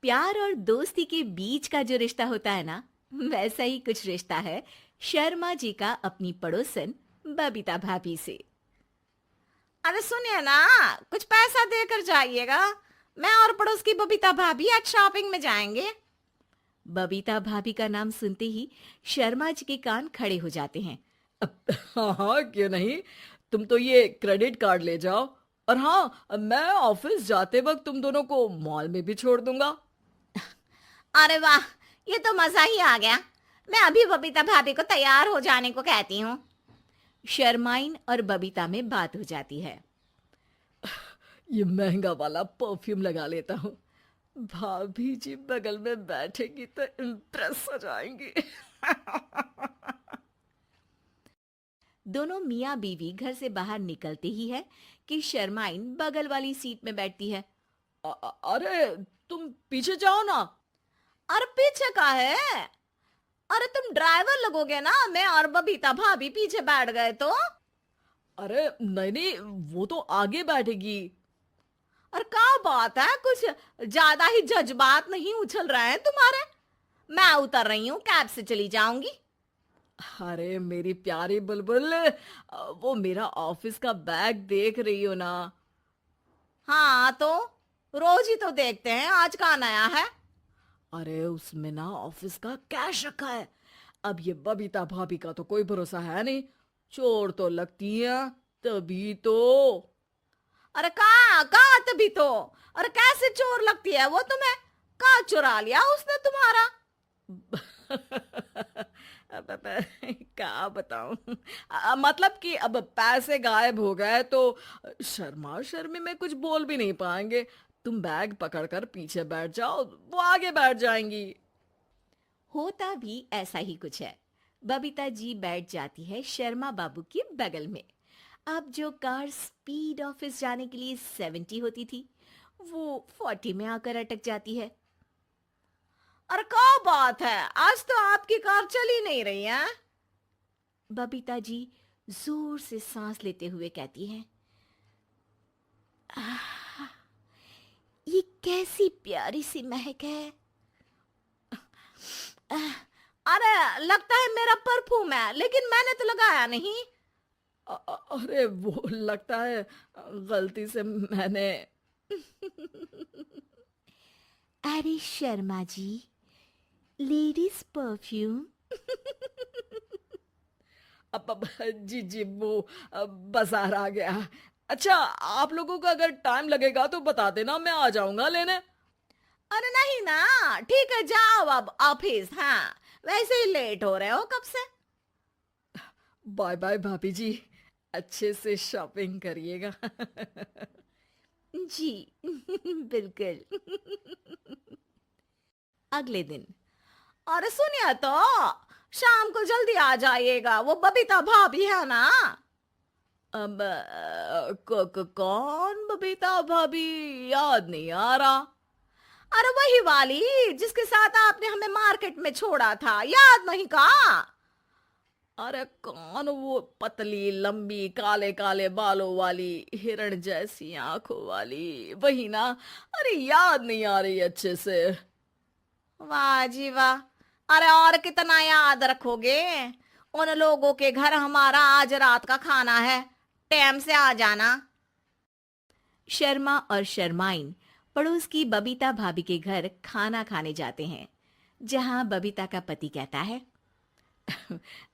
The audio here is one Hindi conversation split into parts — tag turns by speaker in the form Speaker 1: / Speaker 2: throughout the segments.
Speaker 1: प्यार और दोस्ती के बीच का जो रिश्ता होता है ना, वैसा ही कुछ रिश्ता है शर्मा जी का अपनी पड़ोसन बबीता भाभी से।
Speaker 2: अरे सुनिए ना, कुछ पैसा देकर जाइएगा। मैं और पड़ोस की बबीता भाभी आज शॉपिंग में जाएंगे।
Speaker 1: बबीता भाभी का नाम सुनते ही शर्मा जी के कान खड़े हो जाते हैं।
Speaker 3: हाँ हाँ, क्यों नहीं। तुम तो ये क्रेडिट कार्ड ले जाओ। और हाँ, मैं ऑफिस जाते वक्त तुम दोनों को मॉल में भी छोड़ दूंगा।
Speaker 2: अरे वाह, ये तो मजा ही आ गया। मैं अभी बबीता भाभी को तैयार हो जाने को कहती हूँ।
Speaker 1: शर्माइन और बबीता में बात हो जाती है।
Speaker 3: ये महंगा वाला परफ्यूम लगा लेता हूँ। भाभी जी बगल में बैठेगी तो इम्प्रेस हो जाएंगी।
Speaker 1: दोनों मियाँ बीवी घर से बाहर निकलते ही है कि शर्माइन बगल वाली सीट में बैठती है।
Speaker 3: अरे तुम पीछे जाओ ना।
Speaker 2: अरे पीछे का है? अरे तुम ड्राइवर लगोगे ना, मैं और बबीता भाभी पीछे बैठ गए तो।
Speaker 3: अरे नहीं नहीं, वो तो आगे बैठेगी।
Speaker 2: और क्या बात है, कुछ ज्यादा ही जज्बात नहीं उछल रहे हैं तुम्हारे? मैं उतर रही हूँ, कैब से चली जाऊंगी।
Speaker 3: अरे मेरी प्यारी बुलबुल, वो मेरा ऑफिस का बैग देख रही हो ना।
Speaker 2: हाँ तो रोज ही तो देखते हैं, आज का नया है?
Speaker 3: अरे उसमें ना ऑफिस का कैश रखा है। अब ये बबीता भाभी का तो कोई भरोसा है नहीं। चोर तो लगती है तभी तो।
Speaker 2: अरे कहाँ कहाँ तभी तो। अरे कैसे चोर लगती है वो तुम्हें? कहाँ चुरा लिया उसने तुम्हारा?
Speaker 3: क्या बताऊं। मतलब कि अब पैसे गायब हो गए तो शर्मा शर्मी में कुछ बोल भी नहीं पाएंगे। तुम बैग पकड़कर पीछे बैठ जाओ, वो आगे बैठ जाएंगी।
Speaker 1: होता भी ऐसा ही कुछ है। बबीता जी बैठ जाती है शर्मा बाबू के बगल में। अब जो कार स्पीड ऑफिस जाने के लिए 70 होती थी, वो 40 में आकर अटक जाती है।
Speaker 2: अरे क्या बात है, आज तो आपकी कार चली नहीं रही है।
Speaker 1: बबीता जी जोर से सांस लेते हुए कहती हैं, "आह, ये कैसी प्यारी सी महक है।
Speaker 2: अरे लगता है मेरा परफ्यूम है, लेकिन मैंने तो लगाया नहीं।
Speaker 3: अरे वो लगता है गलती से मैंने।
Speaker 1: अरे शर्मा जी, लेडीज परफ्यूम।
Speaker 3: अब जी जी, वो बाजार आ गया। अच्छा, आप लोगों को अगर टाइम लगेगा तो बता देना, मैं आ जाऊंगा लेने।
Speaker 2: अरे नहीं ना, ठीक है जाओ अब ऑफिस। हाँ, वैसे ही लेट हो रहे हो कब से।
Speaker 3: बाय बाय भाभी जी, अच्छे से शॉपिंग करिएगा।
Speaker 1: जी बिल्कुल। अगले दिन
Speaker 2: अरे सुनिए तो, शाम को जल्दी आ जाइएगा, वो बबीता भाभी है ना।
Speaker 3: अब कौन बबीता भाभी? याद नहीं आ रहा।
Speaker 2: अरे वही वाली जिसके साथ आपने हमें मार्केट में छोड़ा था, याद नहीं का?
Speaker 3: अरे कौन वो पतली लंबी काले काले बालों वाली हिरण जैसी आंखों वाली, वही ना। अरे याद नहीं आ रही अच्छे से।
Speaker 2: वाह जी वाह। अरे और कितना याद रखोगे? उन लोगों के घर हमारा आज रात का खाना है, टाइम से आ जाना।
Speaker 1: शर्मा और शर्माइन पड़ोस की बबीता भाभी के घर खाना खाने जाते हैं, जहां बबीता का पति कहता है,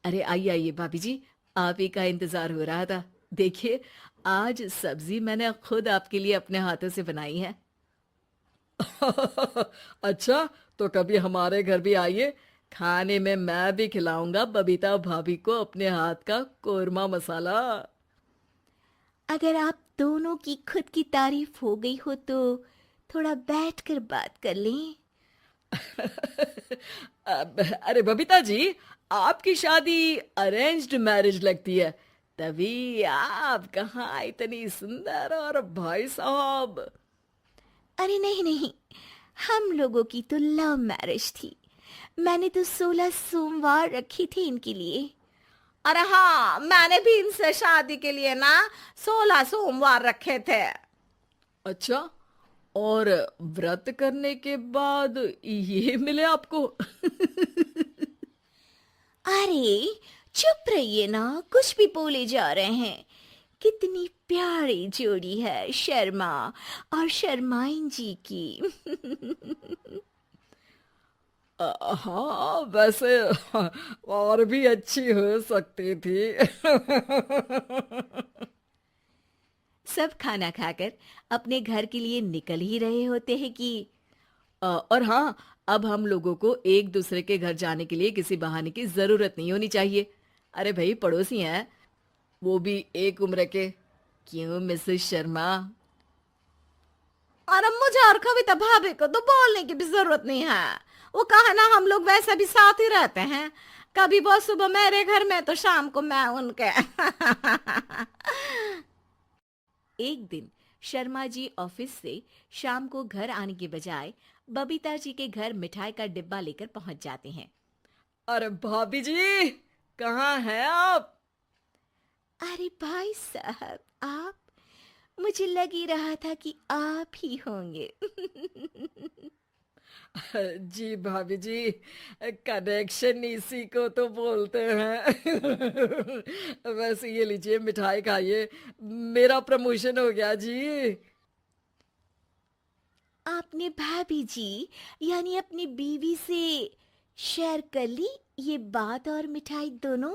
Speaker 3: अरे आइए आइए भाभी जी, आप ही का इंतजार हो रहा था। देखिए, आज सब्जी मैंने खुद आपके लिए अपने हाथों से बनाई है। अच्छा, तो कभी हमारे घर भी आइए। खाने में मैं भी खिलाऊंगा बबीता भाभी को अपने हाथ का कोरमा मसाला।
Speaker 1: अगर आप दोनों की खुद की तारीफ हो गई हो तो थोड़ा बैठकर बात कर लें।
Speaker 3: अरे बबीता जी, आपकी शादी अरेंज्ड मैरिज लगती है, तभी आप कहाँ इतनी सुंदर। और भाई साहब।
Speaker 1: अरे नहीं नहीं, हम लोगों की तो लव मैरिज थी। मैंने तो 16 सोमवार रखी थी इनके लिए।
Speaker 2: अरे हाँ, मैंने भी इनसे शादी के लिए ना 16 सोमवार रखे थे।
Speaker 3: अच्छा, और व्रत करने के बाद ये मिले आपको?
Speaker 1: अरे चुप रहिए ना, कुछ भी बोले जा रहे हैं। कितनी प्यारी जोड़ी है शर्मा और शर्माइन जी की।
Speaker 3: हाँ वैसे और भी अच्छी हो सकती थी।
Speaker 1: सब खाना खाकर अपने घर के लिए निकल ही रहे होते हैं कि
Speaker 3: और हाँ, अब हम लोगों को एक दूसरे के घर जाने के लिए किसी बहाने की जरूरत नहीं होनी चाहिए। अरे भाई पड़ोसी हैं, वो भी एक उम्र के। क्यों मिसेस शर्मा?
Speaker 2: और मुझे और कविता भाभी को तो बोलने की भी जरूरत नहीं है। वो कहा ना, हम लोग वैसे भी साथ ही रहते हैं। कभी वो सुबह मेरे घर में तो शाम को मैं उनके।
Speaker 1: एक दिन शर्मा जी ऑफिस से शाम को घर आने के बजाय बबीता जी के घर मिठाई का डिब्बा लेकर पहुंच जाते हैं।
Speaker 3: अरे भाभी जी, कहाँ हैं आप?
Speaker 1: अरे भाई साहब, आप? मुझे लग ही रहा था कि आप ही होंगे।
Speaker 3: जी भाभी जी, कनेक्शन इसी को तो बोलते हैं। वैसे ये लीजिए मिठाई खाइए, मेरा प्रमोशन हो गया जी।
Speaker 1: आपने भाभी जी यानी अपनी बीवी से शेयर कर ली ये बात और मिठाई दोनों?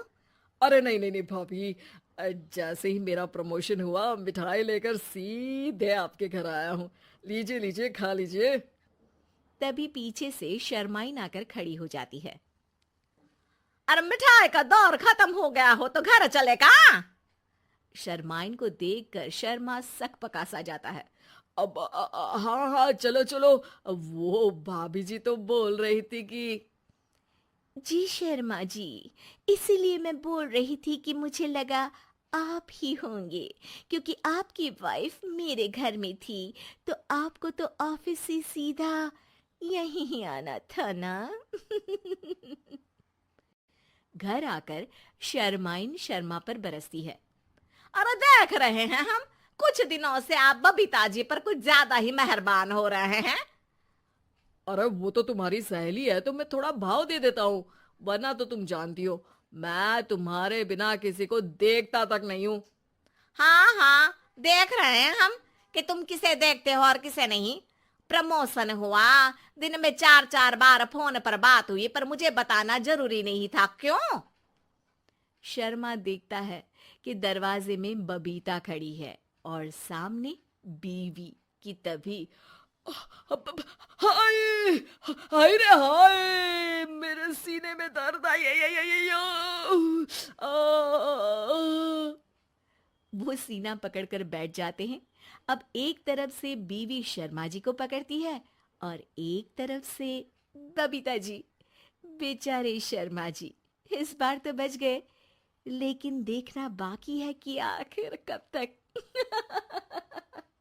Speaker 3: अरे नहीं नहीं नहीं भाभी, जैसे ही मेरा प्रमोशन हुआ मिठाई लेकर सीधे आपके घर आया हूँ। लीजिए लीजिए, खा लीजिए।
Speaker 1: तभी पीछे से शर्माइन आकर खड़ी हो जाती है।
Speaker 2: अरे मिठाई का दौर खत्म हो गया हो तो घर चलेगा।
Speaker 1: शर्माइन को देखकर शर्मा सकपका सा जाता है।
Speaker 3: अब हाँ हाँ, चलो चलो। वो भाभी जी तो बोल रही थी कि
Speaker 1: जी शर्मा जी, इसीलिए मैं बोल रही थी कि मुझे लगा आप ही होंगे, क्योंकि आपकी वाइफ मेरे घर में थी तो आपको तो ऑफिस से सीधा यहीं ही आना था ना। घर आकर शर्माइन शर्मा पर बरसती है।
Speaker 2: अरे देख रहे हैं हम, कुछ दिनों से आप बबीता जी पर कुछ ज्यादा ही मेहरबान हो रहे हैं।
Speaker 3: अरे वो तो तुम्हारी सहेली है तो मैं थोड़ा भाव दे देता हूँ, वरना तो तुम जानती हो मैं तुम्हारे बिना किसी को देखता तक नहीं हूँ।
Speaker 2: हाँ हाँ, देख रहे हैं हम कि तुम किसे देखते हो और किसे नहीं। प्रमोशन हुआ, दिन में 4-4 बार फोन पर बात हुई, पर मुझे बताना जरूरी नहीं था, क्यों?
Speaker 1: शर्मा देखता है कि दरवाजे में बबीता खड़ी है और सामने बीवी की। तभी
Speaker 3: हाय हाय रे हाय, मेरे सीने में दर्द आई आई आई आई आई,
Speaker 1: वो सीना पकड़कर बैठ जाते हैं। अब एक तरफ से बीवी शर्मा जी को पकड़ती है और एक तरफ से बबीता जी। बेचारे शर्मा जी इस बार तो बच गए, लेकिन देखना बाकी है कि आखिर कब तक।